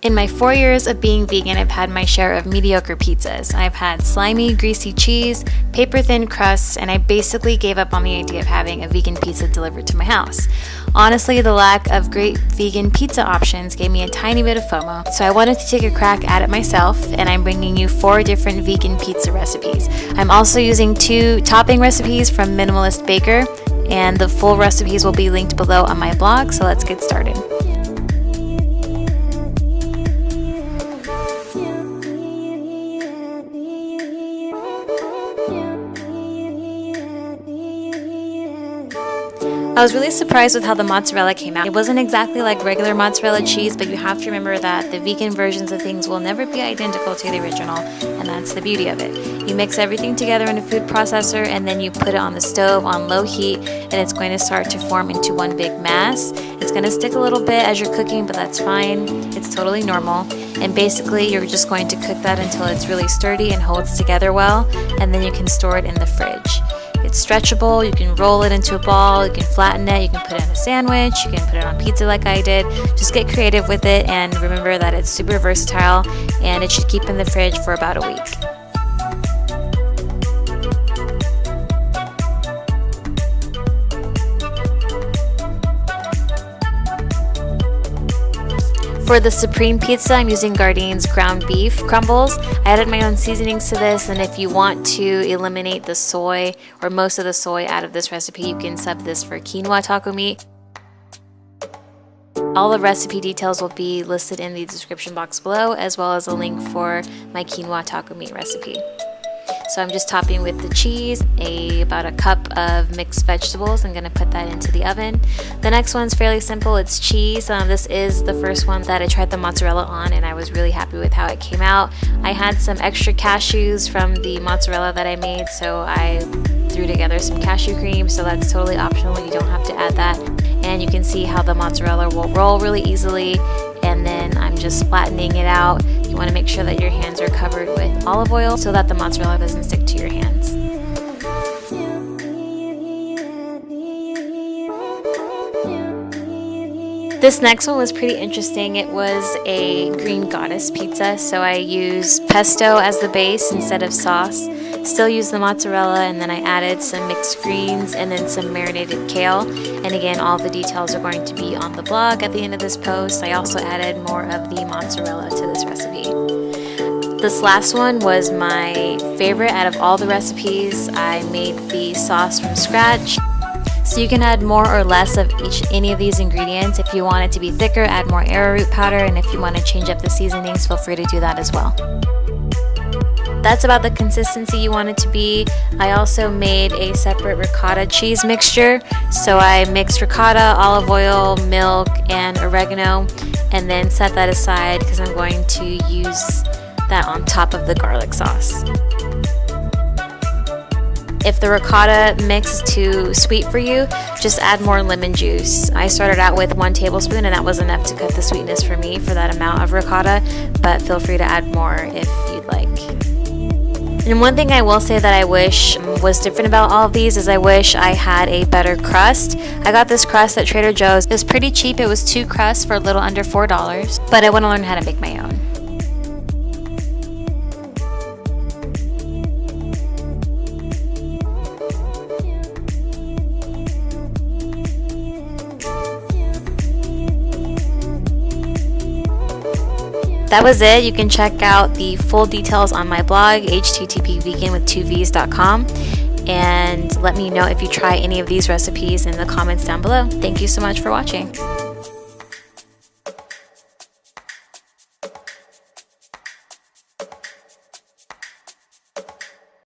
In my 4 years of being vegan, I've had my share of mediocre pizzas. I've had slimy, greasy cheese, paper-thin crusts, and I basically gave up on the idea of having a vegan pizza delivered to my house. Honestly, the lack of great vegan pizza options gave me a tiny bit of FOMO, so I wanted to take a crack at it myself, and I'm bringing you 4 different vegan pizza recipes. I'm also using 2 topping recipes from Minimalist Baker, and the full recipes will be linked below on my blog, so let's get started. I was really surprised with how the mozzarella came out. It wasn't exactly like regular mozzarella cheese, but you have to remember that the vegan versions of things will never be identical to the original, and that's the beauty of it. You mix everything together in a food processor, and then you put it on the stove on low heat, and it's going to start to form into one big mass. It's going to stick a little bit as you're cooking, but that's fine. It's totally normal. And basically, you're just going to cook that until it's really sturdy and holds together well, and then you can store it in the fridge. It's stretchable, you can roll it into a ball, you can flatten it, you can put it in a sandwich, you can put it on pizza like I did. Just get creative with it and remember that it's super versatile and it should keep in the fridge for about a week. For the supreme pizza, I'm using Gardine's ground beef crumbles. I added my own seasonings to this, and if you want to eliminate the soy or most of the soy out of this recipe, you can sub this for quinoa taco meat. All the recipe details will be listed in the description box below, as well as a link for my quinoa taco meat recipe. So I'm just topping with the cheese, about a cup of mixed vegetables. I'm gonna put that into the oven. The next one's fairly simple, it's cheese. This is the first one that I tried the mozzarella on, and I was really happy with how it came out. I had some extra cashews from the mozzarella that I made, so I threw together some cashew cream, so that's totally optional, you don't have to add that. And you can see how the mozzarella will roll really easily, and then I'm just flattening it out. You want to make sure that your hands are covered with olive oil so that the mozzarella doesn't stick to your hands. This next one was pretty interesting. It was a green goddess pizza, so I used pesto as the base instead of sauce. Still used the mozzarella, and then I added some mixed greens and then some marinated kale. And again, all the details are going to be on the blog at the end of this post. I also added more of the mozzarella to this recipe. This last one was my favorite out of all the recipes. I made the sauce from scratch. So you can add more or less of any of these ingredients. If you want it to be thicker, add more arrowroot powder, and if you want to change up the seasonings, feel free to do that as well. That's about the consistency you want it to be. I also made a separate ricotta cheese mixture. So I mixed ricotta, olive oil, milk, and oregano, and then set that aside because I'm going to use that on top of the garlic sauce. If the ricotta mix is too sweet for you, just add more lemon juice. I started out with 1 tablespoon, and that was enough to cut the sweetness for me for that amount of ricotta, but feel free to add more if you'd like. And one thing I will say that I wish was different about all of these is I wish I had a better crust. I got this crust at Trader Joe's. It was pretty cheap. It was 2 crusts for a little under $4, but I want to learn how to make my own. That was it. You can check out the full details on my blog, httpveganwith2vs.com, and let me know if you try any of these recipes in the comments down below. Thank you so much for watching.